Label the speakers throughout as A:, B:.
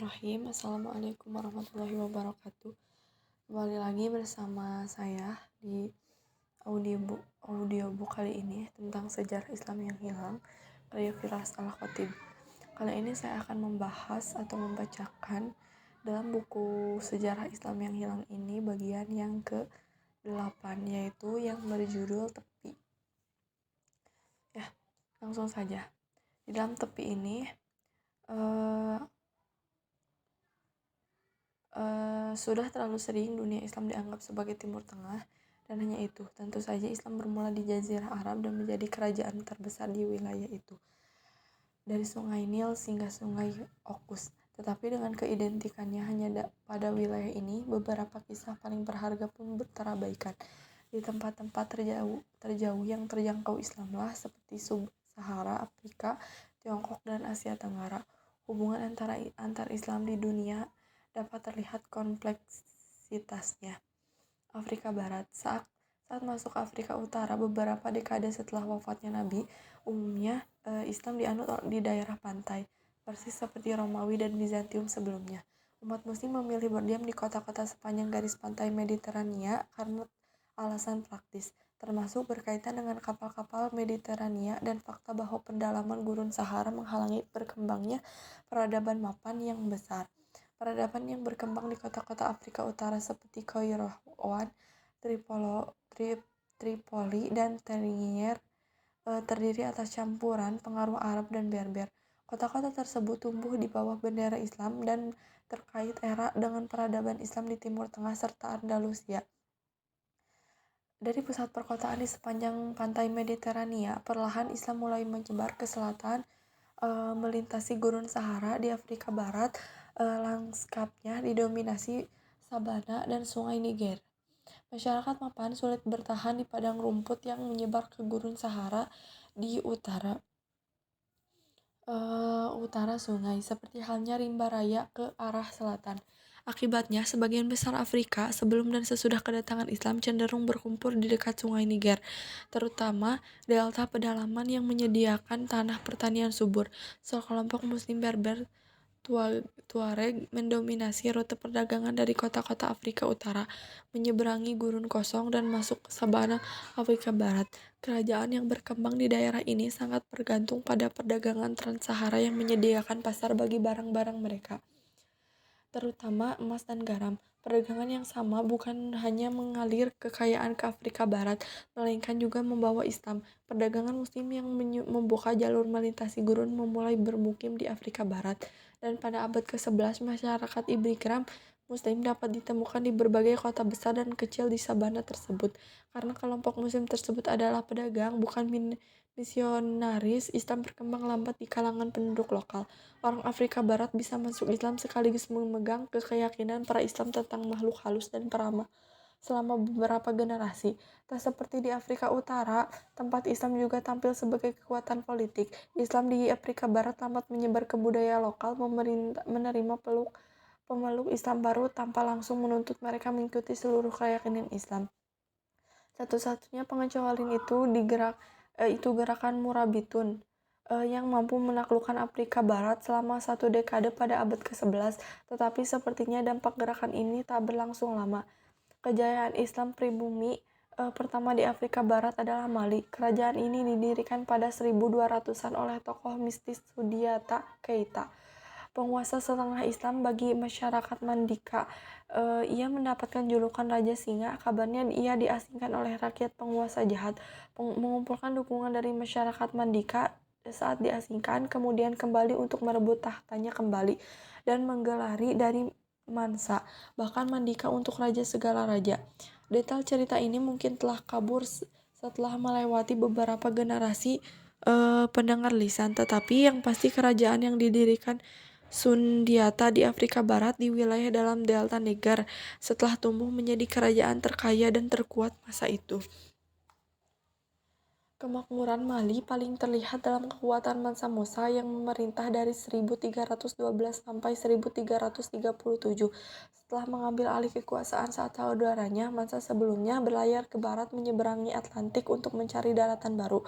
A: Bismillahirrahmanirrahim. Assalamualaikum warahmatullahi wabarakatuh. Kembali lagi bersama saya di audiobook kali ini tentang sejarah Islam yang hilang, karya Firas Al-Khatib. Kali ini saya akan membahas atau membacakan dalam buku Sejarah Islam yang Hilang ini bagian yang ke-8, yaitu yang berjudul Tepi. Ya, langsung saja. Di dalam tepi ini sudah terlalu sering dunia Islam dianggap sebagai Timur Tengah, dan hanya itu, tentu saja Islam bermula di Jazirah Arab dan menjadi kerajaan terbesar di wilayah itu, dari Sungai Nil hingga Sungai Okus. Tetapi dengan keidentikannya hanya pada wilayah ini, beberapa kisah paling berharga pun terabaikan. Di tempat-tempat terjauh yang terjangkau Islamlah, seperti Sub-Sahara, Afrika, Tiongkok, dan Asia Tenggara, hubungan antar Islam di dunia dapat terlihat kompleksitasnya. Afrika Barat. Saat masuk Afrika Utara beberapa dekade setelah wafatnya Nabi, umumnya Islam dianut di daerah pantai, persis seperti Romawi dan Bizantium sebelumnya. Umat muslim memilih berdiam di kota-kota sepanjang garis pantai Mediterania karena alasan praktis, termasuk berkaitan dengan kapal-kapal Mediterania dan fakta bahwa pendalaman gurun Sahara menghalangi berkembangnya peradaban mapan yang besar. Peradaban yang berkembang di kota-kota Afrika Utara seperti Kairouan, Tripoli, dan Tangier terdiri atas campuran pengaruh Arab dan Berber. Kota-kota tersebut tumbuh di bawah bendera Islam dan terkait erat dengan peradaban Islam di Timur Tengah serta Andalusia. Dari pusat perkotaan di sepanjang pantai Mediterania, perlahan Islam mulai menyebar ke selatan, melintasi gurun Sahara. Di Afrika Barat, landskapnya didominasi sabana dan sungai Niger. Masyarakat mapan sulit bertahan di padang rumput yang menyebar ke gurun Sahara di utara sungai, seperti halnya rimba raya ke arah selatan. Akibatnya, sebagian besar Afrika sebelum dan sesudah kedatangan Islam cenderung berkumpul di dekat sungai Niger, terutama delta pedalaman yang menyediakan tanah pertanian subur. Sekelompok Muslim Berber Tuareg mendominasi rute perdagangan dari kota-kota Afrika Utara, menyeberangi gurun kosong dan masuk ke sabana Afrika Barat. Kerajaan yang berkembang di daerah ini sangat bergantung pada perdagangan Trans-Sahara yang menyediakan pasar bagi barang-barang mereka, terutama emas dan garam. Perdagangan yang sama bukan hanya mengalir kekayaan ke Afrika Barat, melainkan juga membawa Islam. Perdagangan Muslim yang membuka jalur melintasi gurun memulai bermukim di Afrika Barat, dan pada abad ke-11 masyarakat imigran Muslim dapat ditemukan di berbagai kota besar dan kecil di sabana tersebut. Karena kelompok Muslim tersebut adalah pedagang, bukan misionaris, Islam berkembang lambat di kalangan penduduk lokal. Orang Afrika Barat bisa masuk Islam sekaligus memegang keyakinan para Islam tentang makhluk halus dan peramah selama beberapa generasi. Tak seperti di Afrika Utara, tempat Islam juga tampil sebagai kekuatan politik. Islam di Afrika Barat lambat menyebar ke budaya lokal, menerima pemeluk Islam baru tanpa langsung menuntut mereka mengikuti seluruh keyakinan Islam. Satu-satunya pengecualian itu gerakan Murabitun yang mampu menaklukkan Afrika Barat selama 1 dekade pada abad ke-11, tetapi sepertinya dampak gerakan ini tak berlangsung lama. Kejayaan Islam pribumi pertama di Afrika Barat adalah Mali. Kerajaan ini didirikan pada 1200-an oleh tokoh mistis Soundiata Keita, penguasa setengah Islam bagi masyarakat Mandika. Ia mendapatkan julukan Raja Singa. Kabarnya ia diasingkan oleh rakyat penguasa jahat, mengumpulkan dukungan dari masyarakat Mandika saat diasingkan, kemudian kembali untuk merebut tahtanya kembali, dan menggelari dari Mansa, bahkan Mandika, untuk raja segala raja. Detail cerita ini mungkin telah kabur setelah melewati beberapa generasi pendengar lisan, tetapi yang pasti kerajaan yang didirikan Sundiata di Afrika Barat di wilayah dalam delta Niger setelah tumbuh menjadi kerajaan terkaya dan terkuat masa itu. Kemakmuran Mali paling terlihat dalam kekuatan Mansa Musa yang memerintah dari 1312 sampai 1337. Setelah mengambil alih kekuasaan saat saudaranya, Mansa sebelumnya berlayar ke barat menyeberangi Atlantik untuk mencari daratan baru.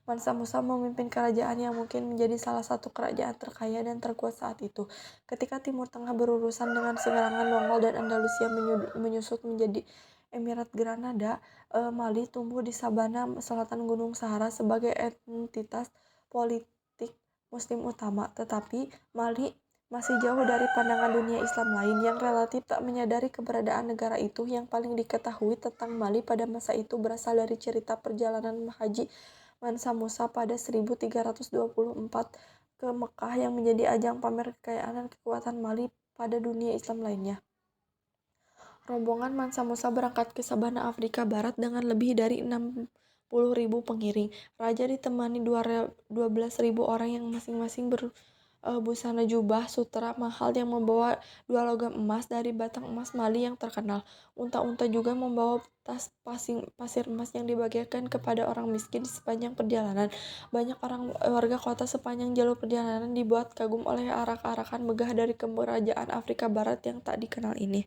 A: Mansa Musa memimpin kerajaan yang mungkin menjadi salah satu kerajaan terkaya dan terkuat saat itu. Ketika Timur Tengah berurusan dengan serangan Mongol dan Andalusia menyusut menjadi Emirat Granada, Mali tumbuh di sabana selatan Gunung Sahara sebagai entitas politik Muslim utama, tetapi Mali masih jauh dari pandangan dunia Islam lain yang relatif tak menyadari keberadaan negara itu. Yang paling diketahui tentang Mali pada masa itu berasal dari cerita perjalanan Haji Mansa Musa pada 1324 ke Mekah yang menjadi ajang pamer kekayaan dan kekuatan Mali pada dunia Islam lainnya. Rombongan Mansa Musa berangkat ke sabana Afrika Barat dengan lebih dari 60.000 pengiring. Raja ditemani 12.000 orang yang masing-masing berbusana jubah sutra mahal yang membawa 2 logam emas dari batang emas Mali yang terkenal. Unta-unta juga membawa tas pasir emas yang dibagikan kepada orang miskin di sepanjang perjalanan. Banyak warga kota sepanjang jalur perjalanan dibuat kagum oleh arak-arakan megah dari kerajaan Afrika Barat yang tak dikenal ini.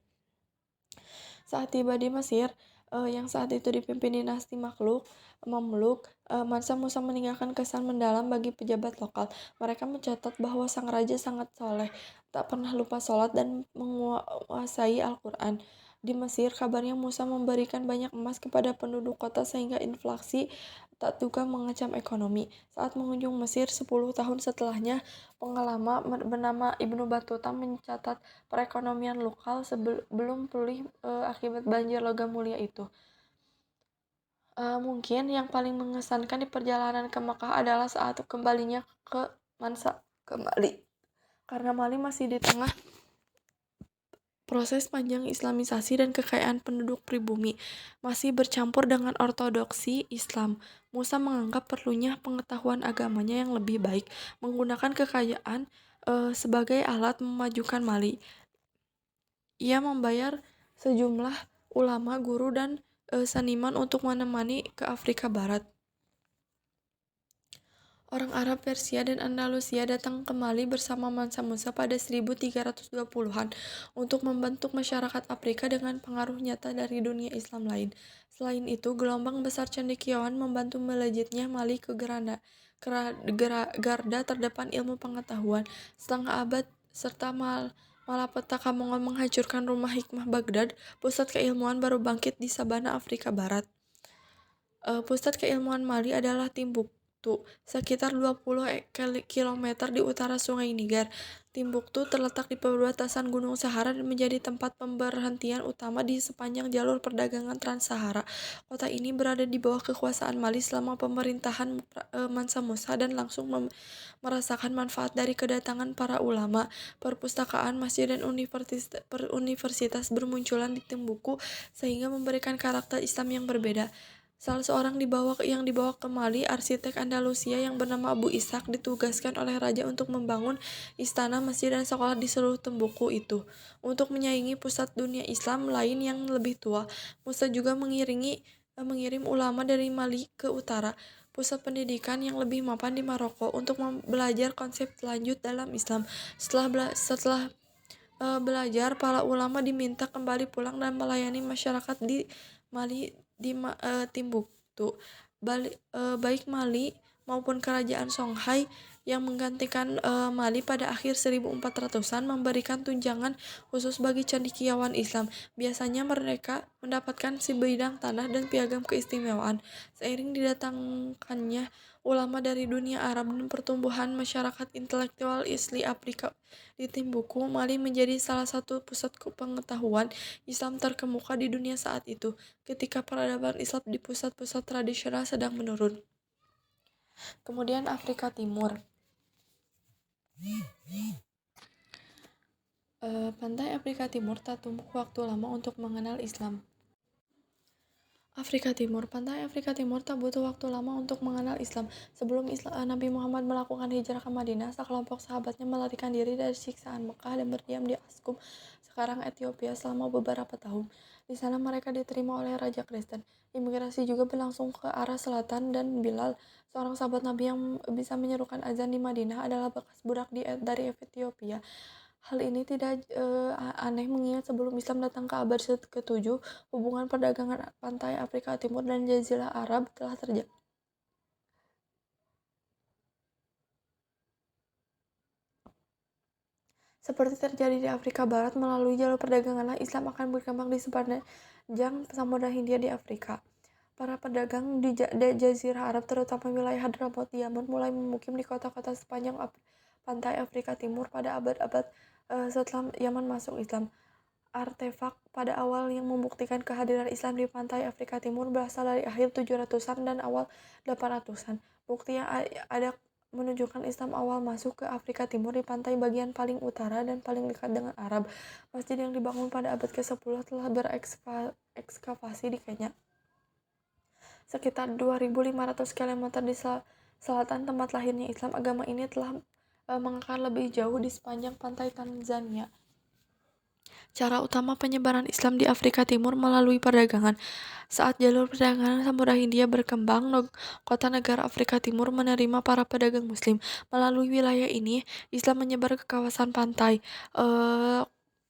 A: Saat tiba di Mesir, yang saat itu dipimpin dinasti Mamluk, Mansa Musa meninggalkan kesan mendalam bagi pejabat lokal. Mereka mencatat bahwa sang raja sangat soleh, tak pernah lupa sholat dan menguasai Al-Quran. Di Mesir, kabarnya Musa memberikan banyak emas kepada penduduk kota sehingga inflasi tak juga mengecam ekonomi. Saat mengunjung Mesir 10 tahun setelahnya, pengelama bernama Ibnu Battuta mencatat perekonomian lokal belum pulih akibat banjir logam mulia itu. Mungkin yang paling mengesankan di perjalanan ke Makkah adalah saat kembalinya ke Mali. Karena Mali masih di tengah proses panjang islamisasi dan kekayaan penduduk pribumi masih bercampur dengan ortodoksi Islam. Musa menganggap perlunya pengetahuan agamanya yang lebih baik, menggunakan kekayaan sebagai alat memajukan Mali. Ia membayar sejumlah ulama, guru, dan seniman untuk menemani ke Afrika Barat. Orang Arab Persia dan Andalusia datang ke Mali bersama Mansa Musa pada 1320-an untuk membentuk masyarakat Afrika dengan pengaruh nyata dari dunia Islam lain. Selain itu, gelombang besar cendekiawan membantu melejitnya Mali ke garda terdepan ilmu pengetahuan. Setengah abad serta malapetaka Mongol menghancurkan rumah hikmah Baghdad, pusat keilmuan baru bangkit di sabana Afrika Barat. Pusat keilmuan Mali adalah Timbuktu, sekitar 20 km di utara Sungai Niger. Timbuktu terletak di perbatasan Gunung Sahara dan menjadi tempat pemberhentian utama di sepanjang jalur perdagangan Trans-Sahara. Kota ini berada di bawah kekuasaan Mali selama pemerintahan Mansa Musa dan langsung merasakan manfaat dari kedatangan para ulama. Perpustakaan, masjid, dan universitas bermunculan di Timbuktu sehingga memberikan karakter Islam yang berbeda. Salah seorang yang dibawa ke Mali, arsitek Andalusia yang bernama Abu Ishaq, ditugaskan oleh raja untuk membangun istana, masjid, dan sekolah di seluruh Timbuktu itu. Untuk menyaingi pusat dunia Islam lain yang lebih tua, Musa juga mengirim ulama dari Mali ke utara, pusat pendidikan yang lebih mapan di Maroko, untuk belajar konsep lanjut dalam Islam. Setelah belajar, para ulama diminta kembali pulang dan melayani masyarakat di Mali di Timbuktu. Baik Mali maupun kerajaan Songhai yang menggantikan Mali pada akhir 1400-an memberikan tunjangan khusus bagi cendekiawan Islam. Biasanya mereka mendapatkan sebidang tanah dan piagam keistimewaan. Seiring didatangkannya ulama dari dunia Arab dan pertumbuhan masyarakat intelektual Islam Afrika di Timbuktu, Mali menjadi salah satu pusat pengetahuan Islam terkemuka di dunia saat itu, ketika peradaban Islam di pusat-pusat tradisional sedang menurun. Kemudian Afrika Timur. Pantai Afrika Timur tak tumbuh waktu lama untuk mengenal Islam. Pantai Afrika Timur tak butuh waktu lama untuk mengenal Islam. Sebelum Nabi Muhammad melakukan hijrah ke Madinah, sekelompok sahabatnya melarikan diri dari siksaan Mekah dan berdiam di Askum, sekarang Ethiopia, selama beberapa tahun. Di sana mereka diterima oleh Raja Kristen. Imigrasi juga berlangsung ke arah selatan dan Bilal, seorang sahabat Nabi yang bisa menyerukan azan di Madinah, adalah bekas budak dari Ethiopia. Hal ini tidak aneh mengingat sebelum Islam datang ke abad ke-7, hubungan perdagangan pantai Afrika Timur dan Jazirah Arab telah terjadi. Seperti terjadi di Afrika Barat, melalui jalur perdaganganlah Islam akan berkembang di sepanjang Samudra Hindia di Afrika. Para pedagang di Jazirah Arab, terutama wilayah Hadramaut di Yaman, mulai memukim di kota-kota sepanjang pantai Afrika Timur pada abad-abad setelah Yaman masuk Islam. Artefak pada awal yang membuktikan kehadiran Islam di pantai Afrika Timur berasal dari akhir 700-an dan awal 800-an. Bukti yang ada menunjukkan Islam awal masuk ke Afrika Timur di pantai bagian paling utara dan paling dekat dengan Arab. Masjid yang dibangun pada abad ke-10 telah berekskavasi di Kenya, sekitar 2.500 km di selatan tempat lahirnya Islam. Agama ini telah mengakar lebih jauh di sepanjang pantai Tanzania. Cara utama penyebaran Islam di Afrika Timur melalui perdagangan. Saat jalur perdagangan Samudra Hindia berkembang, kota negara Afrika Timur menerima para pedagang Muslim. Melalui wilayah ini, Islam menyebar ke kawasan pantai.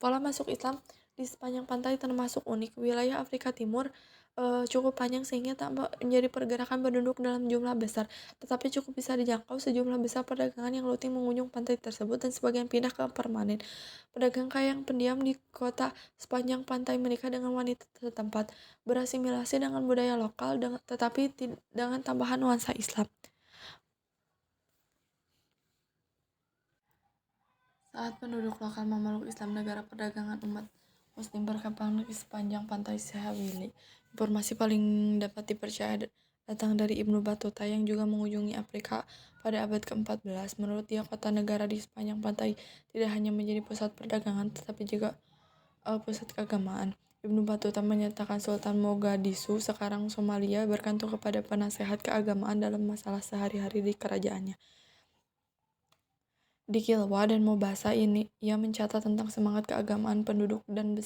A: Pola masuk Islam di sepanjang pantai termasuk unik. Wilayah Afrika Timur cukup panjang sehingga tak menjadi pergerakan penduduk dalam jumlah besar, tetapi cukup bisa dijangkau sejumlah besar perdagangan yang rutin mengunjung pantai tersebut dan sebagian pindah ke permanen. Pedagang kaya yang pendiam di kota sepanjang pantai menikah dengan wanita setempat, berasimilasi dengan budaya lokal tetapi dengan tambahan nuansa Islam. Saat penduduk lokal memeluk Islam, negara perdagangan umat Muslim berkembang di sepanjang pantai Sahawili. Informasi paling dapat dipercaya datang dari Ibnu Battuta yang juga mengunjungi Afrika pada abad ke-14. Menurut dia, kota negara di sepanjang pantai tidak hanya menjadi pusat perdagangan tetapi juga pusat keagamaan. Ibnu Battuta menyatakan Sultan Mogadishu, sekarang Somalia, bergantung kepada penasehat keagamaan dalam masalah sehari-hari di kerajaannya. Di Kilwa dan Mombasa ini, ia mencatat tentang semangat keagamaan penduduk dan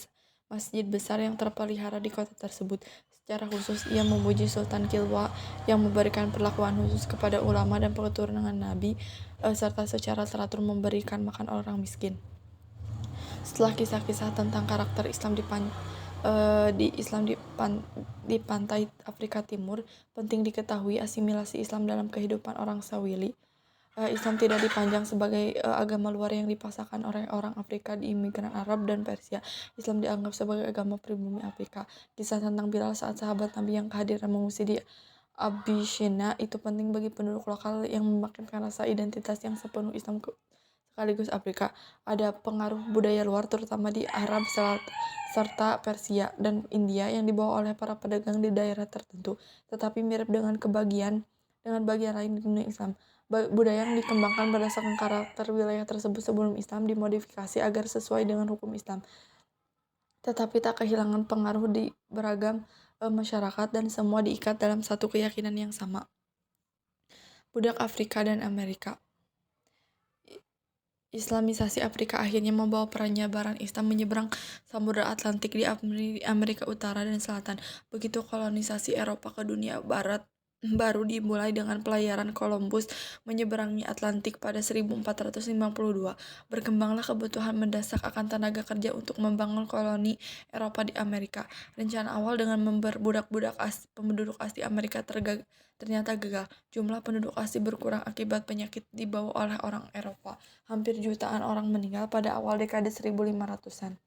A: masjid besar yang terpelihara di kota tersebut. Secara khusus, ia memuji Sultan Kilwa yang memberikan perlakuan khusus kepada ulama dan keturunan Nabi, serta secara teratur memberikan makan orang miskin. Setelah kisah-kisah tentang karakter Islam di pantai Afrika Timur, penting diketahui asimilasi Islam dalam kehidupan orang Sawili. Islam tidak dipandang sebagai agama luar yang dipaksakan oleh orang Afrika di imigran Arab dan Persia. Islam dianggap sebagai agama pribumi Afrika. Kisah tentang Bilal saat sahabat Nabi yang kehadiran mengungsi di Abyssinia itu penting bagi penduduk lokal yang memakamkan rasa identitas yang sepenuh Islam sekaligus Afrika. Ada pengaruh budaya luar terutama di Arab serta Persia dan India yang dibawa oleh para pedagang di daerah tertentu, tetapi mirip dengan bagian lain di dunia Islam. Budaya yang dikembangkan berdasarkan karakter wilayah tersebut sebelum Islam dimodifikasi agar sesuai dengan hukum Islam, tetapi tak kehilangan pengaruh di beragam masyarakat dan semua diikat dalam satu keyakinan yang sama. Budak Afrika dan Amerika. Islamisasi Afrika akhirnya membawa penyebaran Islam menyeberang Samudra Atlantik di Amerika Utara dan Selatan. Begitu kolonisasi Eropa ke dunia Barat baru dimulai dengan pelayaran Columbus menyeberangi Atlantik pada 1452. Berkembanglah kebutuhan mendesak akan tenaga kerja untuk membangun koloni Eropa di Amerika. Rencana awal dengan memperbudak penduduk asli Amerika ternyata gagal. Jumlah penduduk asli berkurang akibat penyakit dibawa oleh orang Eropa. Hampir jutaan orang meninggal pada awal dekade 1500-an.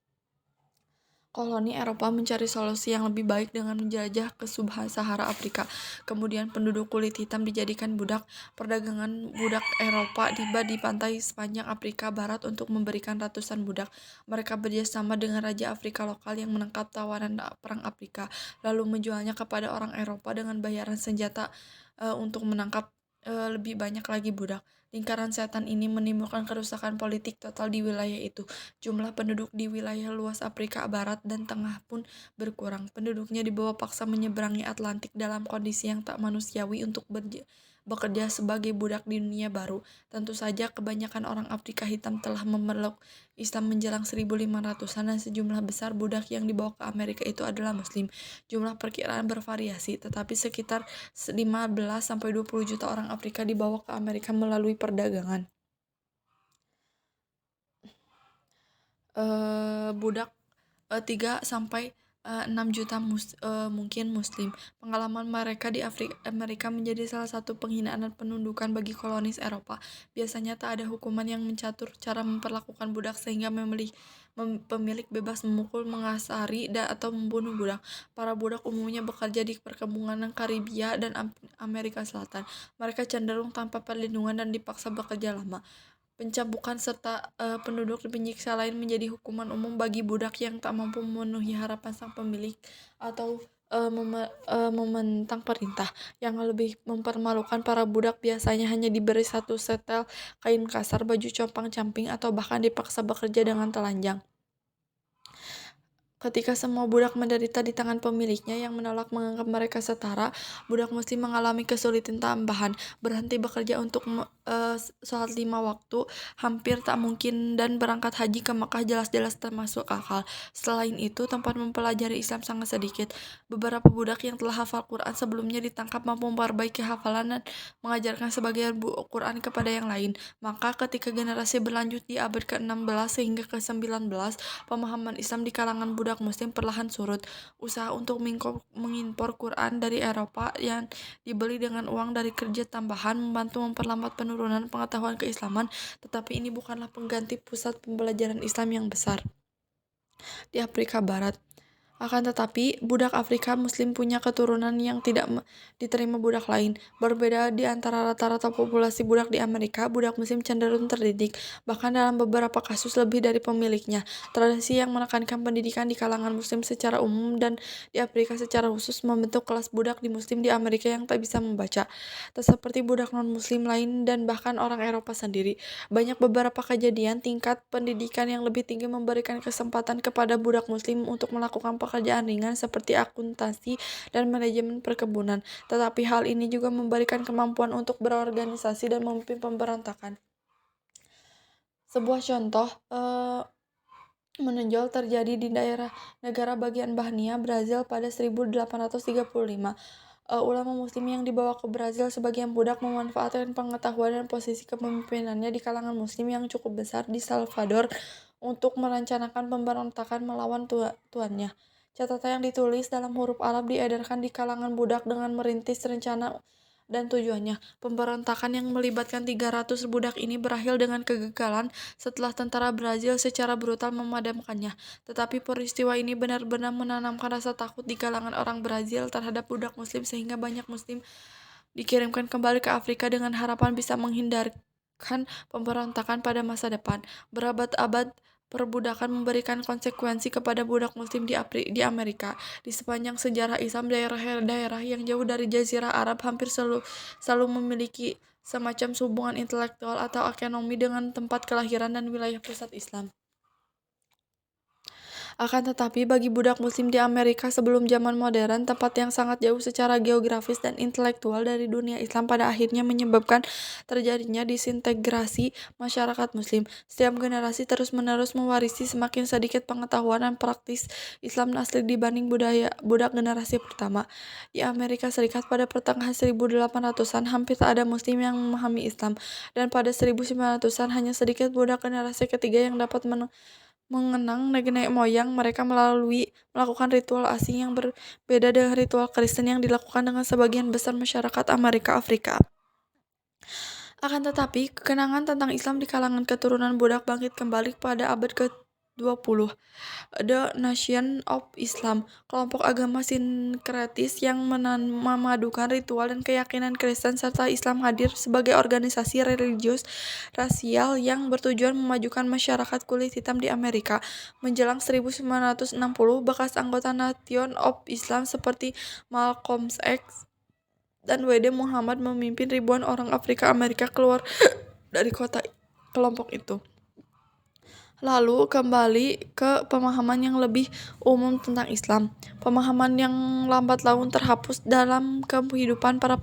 A: Koloni Eropa mencari solusi yang lebih baik dengan menjelajah ke Sub-Sahara Afrika. Kemudian penduduk kulit hitam dijadikan budak. Perdagangan budak Eropa tiba di pantai sepanjang Afrika Barat untuk memberikan ratusan budak. Mereka bekerjasama dengan Raja Afrika lokal yang menangkap tawanan perang Afrika, lalu menjualnya kepada orang Eropa dengan bayaran senjata untuk menangkap lebih banyak lagi budak. Lingkaran setan ini menimbulkan kerusakan politik total di wilayah itu. Jumlah penduduk di wilayah luas Afrika Barat dan Tengah pun berkurang. Penduduknya dibawa paksa menyeberangi Atlantik dalam kondisi yang tak manusiawi untuk bekerja sebagai budak di dunia baru. Tentu saja kebanyakan orang Afrika hitam telah memeluk Islam menjelang 1500-an dan sejumlah besar budak yang dibawa ke Amerika itu adalah Muslim. Jumlah perkiraan bervariasi, tetapi sekitar 15-20 juta orang Afrika dibawa ke Amerika melalui perdagangan. Budak 3-6 juta mungkin Muslim. Pengalaman mereka di Amerika menjadi salah satu penghinaan dan penundukan bagi kolonis Eropa. Biasanya tak ada hukuman yang mencatur cara memperlakukan budak sehingga pemilik bebas memukul, mengasari, atau membunuh budak. Para budak umumnya bekerja di perkebunan Karibia dan Amerika Selatan. Mereka cenderung tanpa perlindungan dan dipaksa bekerja lama. Pencabukan serta penduduk penyiksa lain menjadi hukuman umum bagi budak yang tak mampu memenuhi harapan sang pemilik atau mementang perintah. Yang lebih mempermalukan, para budak biasanya hanya diberi satu setel kain kasar, baju compang-camping, atau bahkan dipaksa bekerja dengan telanjang. Ketika semua budak menderita di tangan pemiliknya yang menolak menganggap mereka setara, budak Muslim mengalami kesulitan tambahan. Berhenti bekerja untuk sholat 5 waktu hampir tak mungkin, dan berangkat haji ke Makkah jelas-jelas termasuk akal. Selain itu, tempat mempelajari Islam sangat sedikit. Beberapa budak yang telah hafal Quran sebelumnya ditangkap mampu memperbaiki hafalan dan mengajarkan sebagian Quran kepada yang lain. Maka ketika generasi berlanjut di abad ke-16 sehingga ke-19, pemahaman Islam di kalangan budak Muslim perlahan surut. Usaha untuk mengimpor Quran dari Eropa yang dibeli dengan uang dari kerja tambahan membantu memperlambat penurunan pengetahuan keislaman, tetapi ini bukanlah pengganti pusat pembelajaran Islam yang besar di Afrika Barat. Akan tetapi, budak Afrika Muslim punya keturunan yang tidak diterima budak lain. Berbeda di antara rata-rata populasi budak di Amerika, budak Muslim cenderung terdidik, bahkan dalam beberapa kasus lebih dari pemiliknya. Tradisi yang menekankan pendidikan di kalangan Muslim secara umum dan di Afrika secara khusus membentuk kelas budak di Muslim di Amerika yang tak bisa membaca. Tak seperti budak non-Muslim lain dan bahkan orang Eropa sendiri. Banyak beberapa kejadian tingkat pendidikan yang lebih tinggi memberikan kesempatan kepada budak Muslim untuk melakukan pekerjaan ringan seperti akuntansi dan manajemen perkebunan. Tetapi hal ini juga memberikan kemampuan untuk berorganisasi dan memimpin pemberontakan. Sebuah contoh menonjol terjadi di daerah negara bagian Bahnia, Brazil pada 1835. Ulama Muslim yang dibawa ke Brazil sebagian budak memanfaatkan pengetahuan dan posisi kepemimpinannya di kalangan Muslim yang cukup besar di Salvador untuk merencanakan pemberontakan melawan tuannya. Catatan yang ditulis dalam huruf Arab diedarkan di kalangan budak dengan merintis rencana dan tujuannya. Pemberontakan yang melibatkan 300 budak ini berakhir dengan kegagalan setelah tentara Brazil secara brutal memadamkannya. Tetapi peristiwa ini benar-benar menanamkan rasa takut di kalangan orang Brazil terhadap budak Muslim sehingga banyak Muslim dikirimkan kembali ke Afrika dengan harapan bisa menghindarkan pemberontakan pada masa depan. Berabad-abad perbudakan memberikan konsekuensi kepada budak Muslim di Amerika. Di sepanjang sejarah Islam, daerah-daerah yang jauh dari Jazirah Arab hampir selalu memiliki semacam hubungan intelektual atau ekonomi dengan tempat kelahiran dan wilayah pusat Islam. Akan tetapi, bagi budak Muslim di Amerika sebelum zaman modern, tempat yang sangat jauh secara geografis dan intelektual dari dunia Islam pada akhirnya menyebabkan terjadinya disintegrasi masyarakat Muslim. Setiap generasi terus-menerus mewarisi semakin sedikit pengetahuan dan praktis Islam asli dibanding budaya budak generasi pertama. Di Amerika Serikat pada pertengahan 1800-an hampir tak ada Muslim yang memahami Islam, dan pada 1900-an hanya sedikit budak generasi ketiga yang dapat mengenang nenek moyang mereka melakukan ritual asing yang berbeda dengan ritual Kristen yang dilakukan dengan sebagian besar masyarakat Amerika Afrika. Akan tetapi, kenangan tentang Islam di kalangan keturunan budak bangkit kembali pada abad ke-20. The Nation of Islam, kelompok agama sinkretis yang memadukan ritual dan keyakinan Kristen serta Islam, hadir sebagai organisasi religius rasial yang bertujuan memajukan masyarakat kulit hitam di Amerika. Menjelang 1960, bekas anggota Nation of Islam seperti Malcolm X dan W.D. Muhammad memimpin ribuan orang Afrika Amerika keluar dari kota kelompok itu. Lalu kembali ke pemahaman yang lebih umum tentang Islam. Pemahaman yang lambat laun terhapus dalam kehidupan para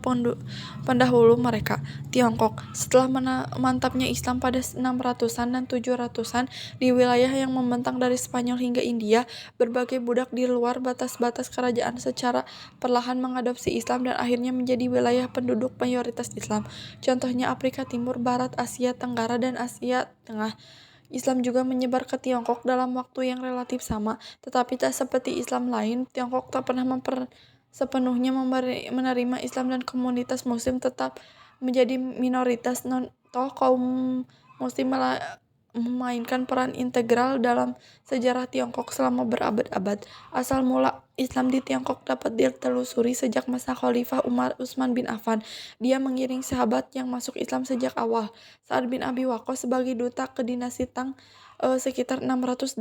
A: pendahulu mereka, Tiongkok. Setelah mantapnya Islam pada 600-an dan 700-an di wilayah yang membentang dari Spanyol hingga India, berbagai budak di luar batas-batas kerajaan secara perlahan mengadopsi Islam dan akhirnya menjadi wilayah penduduk mayoritas Islam. Contohnya Afrika Timur, Barat, Asia Tenggara, dan Asia Tengah. Islam juga menyebar ke Tiongkok dalam waktu yang relatif sama, tetapi tak seperti Islam lain, Tiongkok tak pernah sepenuhnya menerima Islam dan komunitas Muslim tetap menjadi minoritas. Toh kaum Muslim memainkan peran integral dalam sejarah Tiongkok selama berabad-abad. Asal mula Islam di Tiongkok dapat ditelusuri sejak masa Khalifah Umar Utsman bin Affan. Dia mengiring sahabat yang masuk Islam sejak awal. Sa'ad bin Abi Waqqas sebagai duta ke dinasti Tang sekitar 650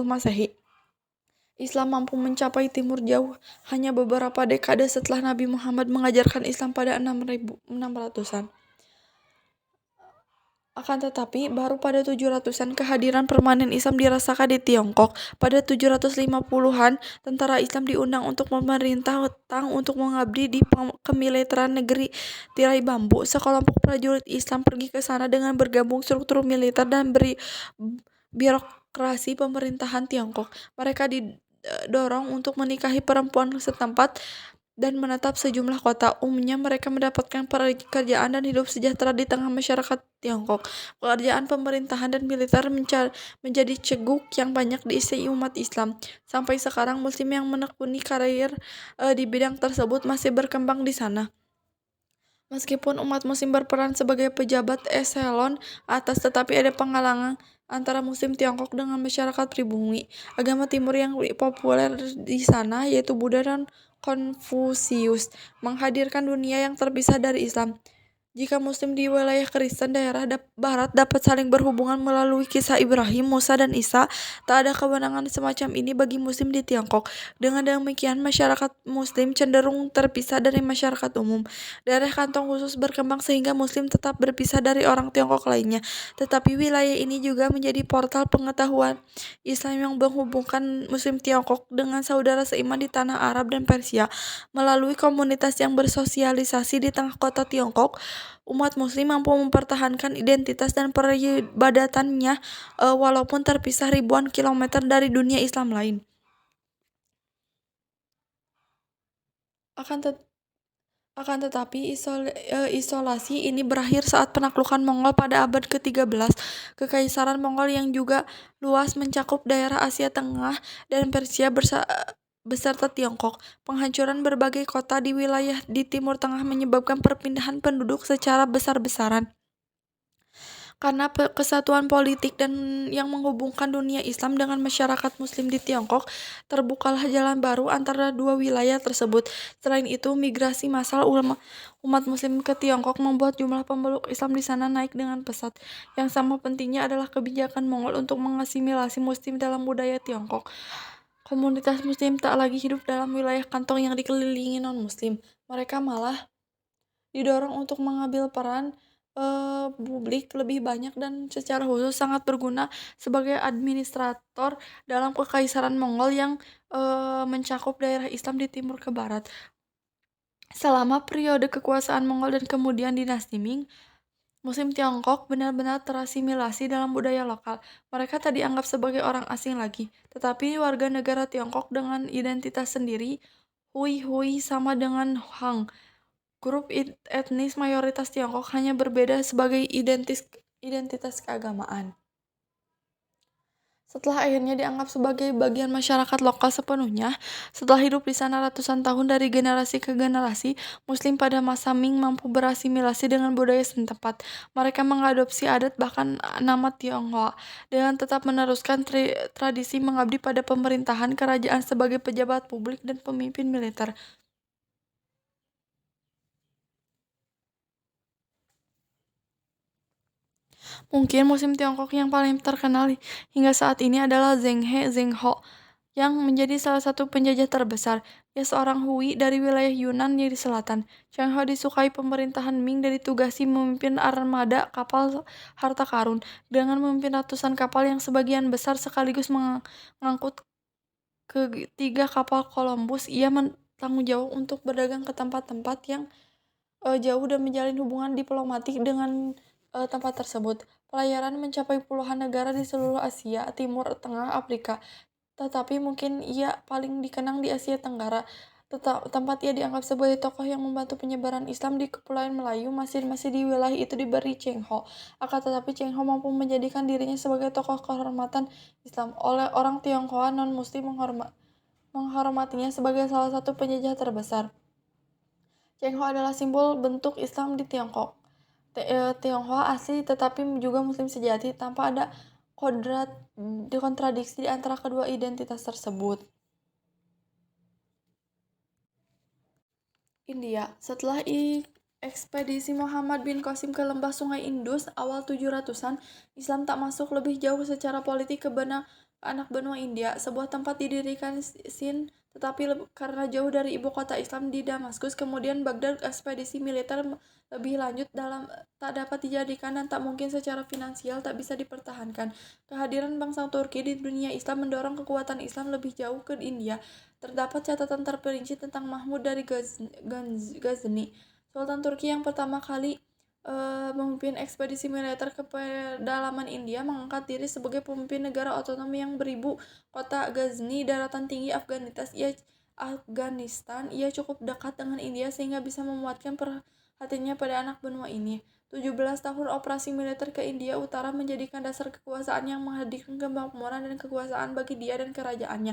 A: Masehi. Islam mampu mencapai timur jauh hanya beberapa dekade setelah Nabi Muhammad mengajarkan Islam pada 600-an. Akan tetapi, baru pada 700-an kehadiran permanen Islam dirasakan di Tiongkok. Pada 750-an, tentara Islam diundang untuk memerintah Tang untuk mengabdi di kemiliteran negeri tirai bambu. Sekelompok prajurit Islam pergi ke sana dengan bergabung struktur militer dan birokrasi pemerintahan Tiongkok. Mereka didorong untuk menikahi perempuan setempat dan menetap sejumlah kota. Umumnya mereka mendapatkan pekerjaan dan hidup sejahtera di tengah masyarakat Tiongkok. Pekerjaan pemerintahan dan militer menjadi ceguk yang banyak diisi umat Islam. Sampai sekarang Muslim yang menekuni karir di bidang tersebut masih berkembang di sana. Meskipun umat Muslim berperan sebagai pejabat eselon atas, tetapi ada penghalangan antara Muslim Tiongkok dengan masyarakat pribumi. Agama Timur yang populer di sana yaitu Buddha dan Konfusius menghadirkan dunia yang terpisah dari Islam. Jika Muslim di wilayah Kristen daerah barat dapat saling berhubungan melalui kisah Ibrahim, Musa, dan Isa, tak ada kewenangan semacam ini bagi Muslim di Tiongkok. Dengan demikian, masyarakat Muslim cenderung terpisah dari masyarakat umum. Daerah kantong khusus berkembang sehingga Muslim tetap berpisah dari orang Tiongkok lainnya. Tetapi wilayah ini juga menjadi portal pengetahuan Islam yang menghubungkan Muslim Tiongkok dengan saudara seiman di tanah Arab dan Persia. Melalui komunitas yang bersosialisasi di tengah kota Tiongkok, umat Muslim mampu mempertahankan identitas dan peribadatannya walaupun terpisah ribuan kilometer dari dunia Islam lain. Akan tetapi isolasi ini berakhir saat penaklukan Mongol pada abad ke-13. Kekaisaran Mongol yang juga luas mencakup daerah Asia Tengah dan Persia beserta Tiongkok. Penghancuran berbagai kota di wilayah di Timur Tengah menyebabkan perpindahan penduduk secara besar-besaran. Karena kesatuan politik dan yang menghubungkan dunia Islam dengan masyarakat Muslim di Tiongkok, terbukalah jalan baru antara dua wilayah tersebut. Selain itu, migrasi massal umat Muslim ke Tiongkok membuat jumlah pemeluk Islam di sana naik dengan pesat. Yang sama pentingnya adalah kebijakan Mongol untuk mengasimilasi Muslim dalam budaya Tiongkok. Komunitas Muslim tak lagi hidup dalam wilayah kantong yang dikelilingi non-Muslim. Mereka malah didorong untuk mengambil peran publik lebih banyak dan secara khusus sangat berguna sebagai administrator dalam kekaisaran Mongol yang mencakup daerah Islam di timur ke barat. Selama periode kekuasaan Mongol dan kemudian dinasti Ming, Muslim Tiongkok benar-benar terasimilasi dalam budaya lokal. Mereka tak dianggap sebagai orang asing lagi, tetapi warga negara Tiongkok dengan identitas sendiri. Hui sama dengan Han. Grup etnis mayoritas Tiongkok hanya berbeda sebagai identitas keagamaan. Setelah akhirnya dianggap sebagai bagian masyarakat lokal sepenuhnya, setelah hidup di sana ratusan tahun dari generasi ke generasi, Muslim pada masa Ming mampu berasimilasi dengan budaya setempat. Mereka mengadopsi adat bahkan nama Tionghoa, dengan tetap meneruskan tradisi mengabdi pada pemerintahan kerajaan sebagai pejabat publik dan pemimpin militer. Mungkin Muslim Tiongkok yang paling terkenal hingga saat ini adalah Zheng He, Zheng Ho, yang menjadi salah satu penjajah terbesar. Ia seorang Hui dari wilayah Yunnan di selatan. Cheng Ho disukai pemerintahan Ming dan ditugasi memimpin armada kapal harta karun. Dengan memimpin ratusan kapal yang sebagian besar sekaligus mengangkut ketiga kapal Columbus, ia bertanggung jawab untuk berdagang ke tempat-tempat yang jauh dan menjalin hubungan diplomatik dengan tempat tersebut. Pelayaran mencapai puluhan negara di seluruh Asia, Timur Tengah, Afrika. Tetapi mungkin ia paling dikenang di Asia Tenggara, tempat ia dianggap sebagai tokoh yang membantu penyebaran Islam di Kepulauan Melayu. Masih di wilayah itu diberi Cheng Ho. Akan tetapi Cheng Ho mampu menjadikan dirinya sebagai tokoh kehormatan Islam. Oleh orang Tionghoa non-Muslim menghormatinya sebagai salah satu penjajah terbesar. Cheng Ho adalah simbol bentuk Islam di Tiongkok. Tionghoa asli tetapi juga Muslim sejati, tanpa ada kontradiksi di antara kedua identitas tersebut. India. Setelah ekspedisi Muhammad bin Qasim ke lembah Sungai Indus awal 700-an, Islam tak masuk lebih jauh secara politik ke anak benua India. Sebuah tempat didirikan Sind, tetapi karena jauh dari ibu kota Islam di Damaskus, kemudian Baghdad, ekspedisi militer lebih lanjut tak dapat dijadikan dan tak mungkin secara finansial tak bisa dipertahankan. Kehadiran bangsa Turki di dunia Islam mendorong kekuatan Islam lebih jauh ke India. Terdapat catatan terperinci tentang Mahmud dari Ghazni, Sultan Turki yang pertama kali memimpin ekspedisi militer ke pedalaman India, mengangkat diri sebagai pemimpin negara otonom yang beribu kota Ghazni, daratan tinggi Afghanistan. Ia cukup dekat dengan India sehingga bisa memuatkan perhatiannya pada anak benua ini. 17 tahun operasi militer ke India Utara menjadikan dasar kekuasaan yang menghadirkan kemakmuran dan kekuasaan bagi dia dan kerajaannya.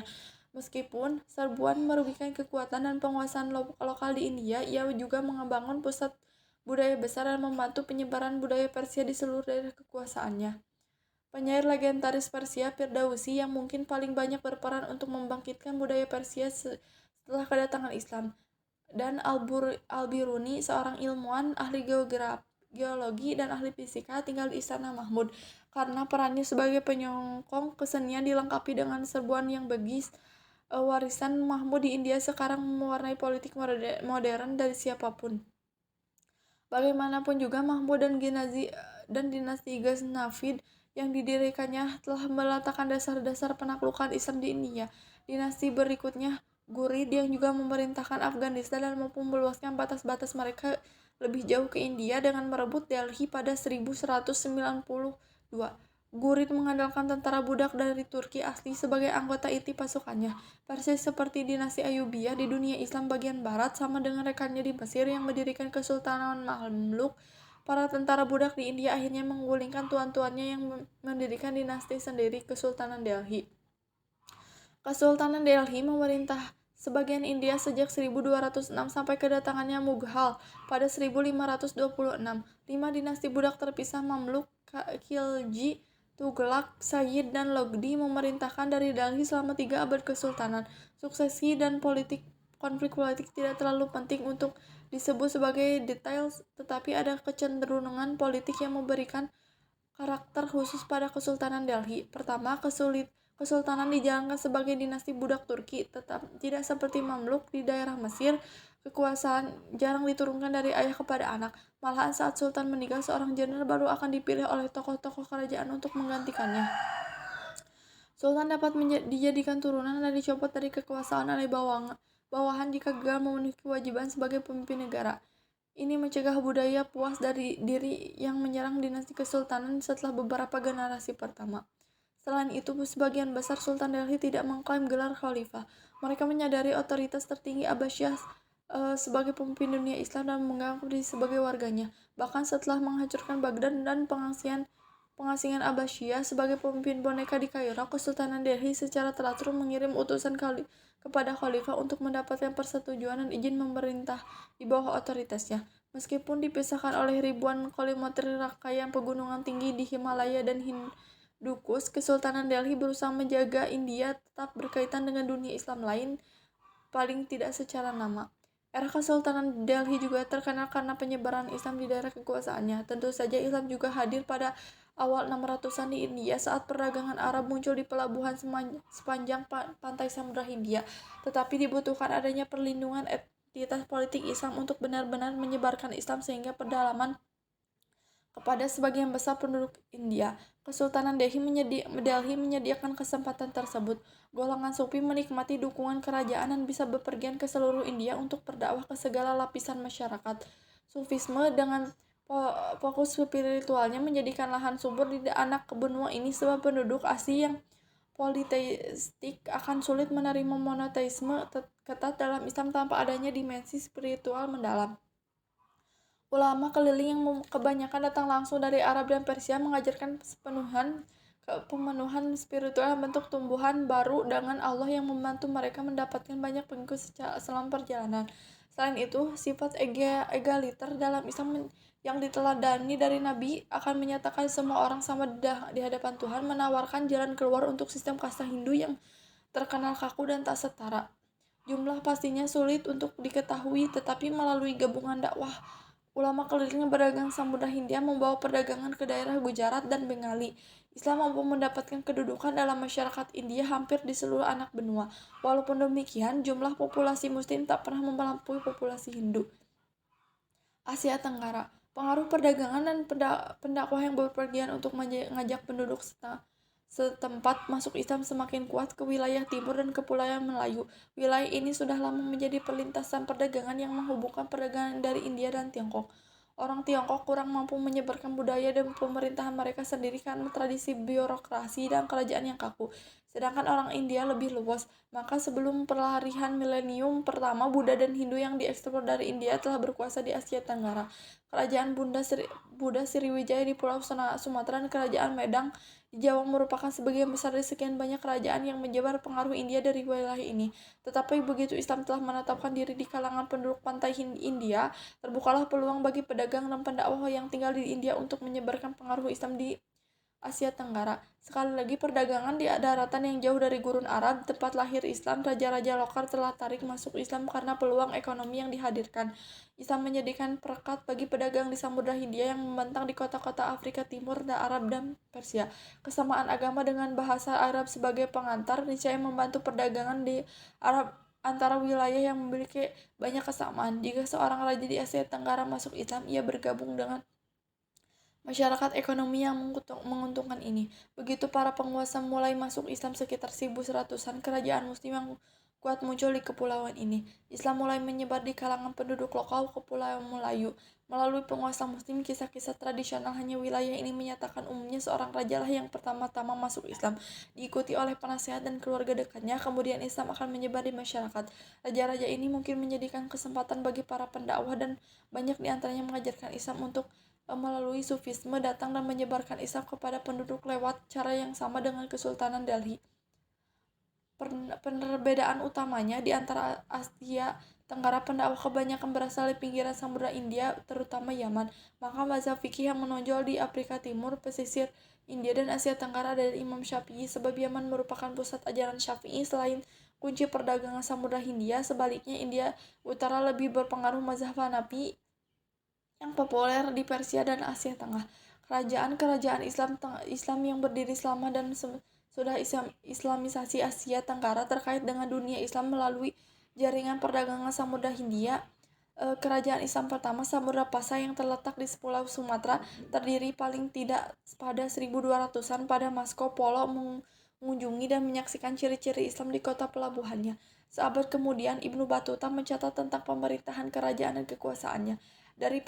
A: Meskipun serbuan merugikan kekuatan dan penguasaan lokal di India, ia juga membangun pusat budaya besar dan membantu penyebaran budaya Persia di seluruh daerah kekuasaannya. Penyair legendaris Persia, Firdausi, yang mungkin paling banyak berperan untuk membangkitkan budaya Persia setelah kedatangan Islam. Dan Al-Biruni, seorang ilmuwan, ahli geologi, dan ahli fisika, tinggal di Istana Mahmud. Karena perannya sebagai penyokong kesenian dilengkapi dengan serbuan yang begis, warisan Mahmud di India sekarang mewarnai politik modern dari siapapun. Bagaimanapun juga, Mahmud dan dinasti Ghaznavid yang didirikannya telah meletakkan dasar-dasar penaklukan Islam di India. Dinasti berikutnya, Ghurid, yang juga memerintahkan Afghanistan dan mampu meluaskan batas-batas mereka lebih jauh ke India dengan merebut Delhi pada 1192. Ghurid mengandalkan tentara budak dari Turki asli sebagai anggota inti pasukannya. Persis seperti dinasti Ayyubiyah di dunia Islam bagian barat, sama dengan rekannya di Mesir yang mendirikan Kesultanan Mamluk, para tentara budak di India akhirnya menggulingkan tuan-tuannya yang mendirikan dinasti sendiri, Kesultanan Delhi. Kesultanan Delhi memerintah sebagian India sejak 1206 sampai kedatangannya Mughal pada 1526. 5 dinasti budak terpisah Mamluk, Khilji, Tughlaq, Sayyid, dan Logdi memerintahkan dari Delhi selama 3 abad kesultanan. Suksesi dan konflik politik tidak terlalu penting untuk disebut sebagai detail, tetapi ada kecenderungan politik yang memberikan karakter khusus pada Kesultanan Delhi. Pertama, kesultanan dijalankan sebagai dinasti budak Turki, tidak seperti Mamluk di daerah Mesir. Kekuasaan jarang diturunkan dari ayah kepada anak. Malahan saat sultan meninggal, seorang jenderal baru akan dipilih oleh tokoh-tokoh kerajaan untuk menggantikannya. Sultan dapat dijadikan turunan dan dicopot dari kekuasaan oleh bawahan jika gagal memenuhi kewajiban sebagai pemimpin negara. Ini mencegah budaya puas dari diri yang menyerang dinasti kesultanan setelah beberapa generasi pertama. Selain itu, sebagian besar Sultan Delhi tidak mengklaim gelar khalifah. Mereka menyadari otoritas tertinggi Abbasiyah sebagai pemimpin dunia Islam dan menganggap diri sebagai warganya. Bahkan setelah menghancurkan Baghdad dan pengasingan Abbasiyah sebagai pemimpin boneka di Kairo, Kesultanan Delhi secara teratur mengirim utusan kepada khalifah untuk mendapatkan persetujuan dan izin memerintah di bawah otoritasnya. Meskipun dipisahkan oleh ribuan kilometer rangkaian pegunungan tinggi di Himalaya dan Hindukush, Kesultanan Delhi berusaha menjaga India tetap berkaitan dengan dunia Islam lain, paling tidak secara nama. Era Kesultanan Delhi juga terkenal karena penyebaran Islam di daerah kekuasaannya. Tentu saja Islam juga hadir pada awal 600-an di India saat perdagangan Arab muncul di pelabuhan sepanjang pantai Samudra Hindia. Tetapi dibutuhkan adanya perlindungan entitas politik Islam untuk benar-benar menyebarkan Islam sehingga pedalaman kepada sebagian besar penduduk India. Kesultanan Delhi menyediakan kesempatan tersebut. Golongan Sufi menikmati dukungan kerajaan dan bisa bepergian ke seluruh India untuk berdakwah ke segala lapisan masyarakat. Sufisme dengan fokus spiritualnya menjadikan lahan subur di anak benua ini sebab penduduk asli yang politeistik akan sulit menerima monoteisme ketat dalam Islam tanpa adanya dimensi spiritual mendalam. Ulama keliling yang kebanyakan datang langsung dari Arab dan Persia mengajarkan pemenuhan spiritual bentuk tumbuhan baru dengan Allah yang membantu mereka mendapatkan banyak pengikut selama perjalanan. Selain itu, sifat egaliter dalam Islam yang diteladani dari Nabi akan menyatakan semua orang sama di hadapan Tuhan, menawarkan jalan keluar untuk sistem kasta Hindu yang terkenal kaku dan tak setara. Jumlah pastinya sulit untuk diketahui, tetapi melalui gabungan dakwah ulama keliling berdagang Samudra Hindia membawa perdagangan ke daerah Gujarat dan Bengali. Islam mampu mendapatkan kedudukan dalam masyarakat India hampir di seluruh anak benua. Walaupun demikian, jumlah populasi Muslim tak pernah melampaui populasi Hindu. Asia Tenggara, pengaruh perdagangan dan pendakwah yang berpergian untuk mengajak penduduk setempat masuk Islam semakin kuat ke wilayah timur dan kepulauan Melayu. Wilayah ini sudah lama menjadi perlintasan perdagangan yang menghubungkan perdagangan dari India dan Tiongkok. Orang Tiongkok kurang mampu menyebarkan budaya dan pemerintahan mereka sendiri karena tradisi birokrasi dan kerajaan yang kaku. Sedangkan orang India lebih luas. Maka sebelum peralihan milenium pertama, Buddha dan Hindu yang diekspor dari India telah berkuasa di Asia Tenggara. Kerajaan Buddha Sriwijaya di Pulau Sumatera dan Kerajaan Medang di Jawa merupakan sebagian besar dari sekian banyak kerajaan yang menyebar pengaruh India dari wilayah ini. Tetapi begitu Islam telah menetapkan diri di kalangan penduduk pantai India, terbukalah peluang bagi pedagang dan pendakwah yang tinggal di India untuk menyebarkan pengaruh Islam di Asia Tenggara. Sekali lagi, perdagangan di daratan yang jauh dari gurun Arab, tempat lahir Islam, raja-raja lokal telah tarik masuk Islam karena peluang ekonomi yang dihadirkan. Islam menjadikan perekat bagi pedagang di Samudra Hindia yang membentang di kota-kota Afrika Timur, Arab, dan Persia. Kesamaan agama dengan bahasa Arab sebagai pengantar niscaya membantu perdagangan di Arab antara wilayah yang memiliki banyak kesamaan. Jika seorang raja di Asia Tenggara masuk Islam, ia bergabung dengan masyarakat ekonomi yang menguntungkan ini. Begitu para penguasa mulai masuk Islam sekitar 1100-an, kerajaan muslim yang kuat muncul di kepulauan ini. Islam mulai menyebar di kalangan penduduk lokal Kepulauan Melayu. Melalui penguasa muslim, kisah-kisah tradisional hanya wilayah ini menyatakan umumnya seorang raja lah yang pertama-tama masuk Islam, diikuti oleh penasehat dan keluarga dekatnya, kemudian Islam akan menyebar di masyarakat. Raja-raja ini mungkin menjadikan kesempatan bagi para pendakwah dan banyak diantaranya mengajarkan Islam untuk melalui Sufisme datang dan menyebarkan Islam kepada penduduk lewat cara yang sama dengan Kesultanan Delhi. Perbedaan utamanya di antara Asia Tenggara, pendakwah kebanyakan berasal dari pinggiran Samudra India, terutama Yaman. Maka mazhab fikih yang menonjol di Afrika Timur, pesisir India dan Asia Tenggara dari Imam Syafi'i, sebab Yaman merupakan pusat ajaran Syafi'i selain kunci perdagangan Samudra Hindia. Sebaliknya, India Utara lebih berpengaruh mazhab Hanafi yang populer di Persia dan Asia Tengah. Kerajaan-kerajaan Islam yang berdiri selama dan sudah Islamisasi Asia Tenggara terkait dengan dunia Islam melalui jaringan perdagangan Samudra Hindia. Kerajaan Islam pertama, Samudra Pasai, yang terletak di Pulau Sumatera, terdiri paling tidak pada 1200-an. Pada Marco Polo mengunjungi dan menyaksikan ciri-ciri Islam di kota pelabuhannya. Seabad kemudian, Ibnu Battuta mencatat tentang pemerintahan kerajaan dan kekuasaannya. Dari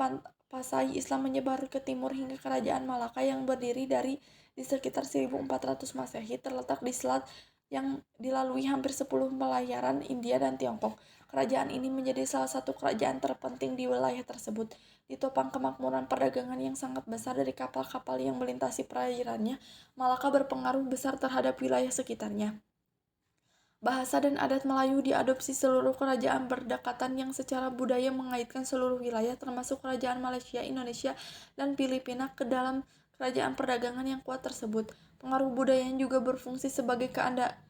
A: Pasai, Islam menyebar ke timur hingga kerajaan Malaka yang berdiri di sekitar 1400 Masehi, terletak di selat yang dilalui hampir 10 pelayaran India dan Tiongkok. Kerajaan ini menjadi salah satu kerajaan terpenting di wilayah tersebut. Ditopang kemakmuran perdagangan yang sangat besar dari kapal-kapal yang melintasi perairannya, Malaka berpengaruh besar terhadap wilayah sekitarnya. Bahasa dan adat Melayu diadopsi seluruh kerajaan berdekatan yang secara budaya mengaitkan seluruh wilayah termasuk kerajaan Malaysia, Indonesia, dan Filipina ke dalam kerajaan perdagangan yang kuat tersebut. Pengaruh budayanya juga berfungsi sebagai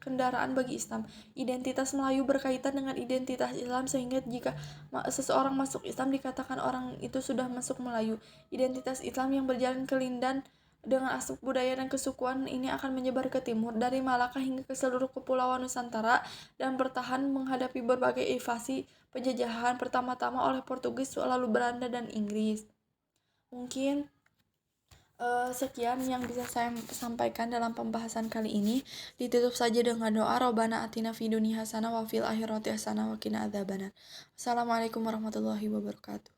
A: kendaraan bagi Islam. Identitas Melayu berkaitan dengan identitas Islam sehingga jika seseorang masuk Islam dikatakan orang itu sudah masuk Melayu. Identitas Islam yang berjalan kelindan Dengan aspek budaya dan kesukuan ini akan menyebar ke timur, dari Malaka hingga ke seluruh kepulauan Nusantara, dan bertahan menghadapi berbagai invasi penjajahan, pertama-tama oleh Portugis, lalu Belanda dan Inggris. Mungkin sekian yang bisa saya sampaikan dalam pembahasan kali ini. Ditutup saja dengan doa Robbana atina fid dunya hasanah wa fil akhirati hasanah wa qina adzabannar. Assalamualaikum warahmatullahi wabarakatuh.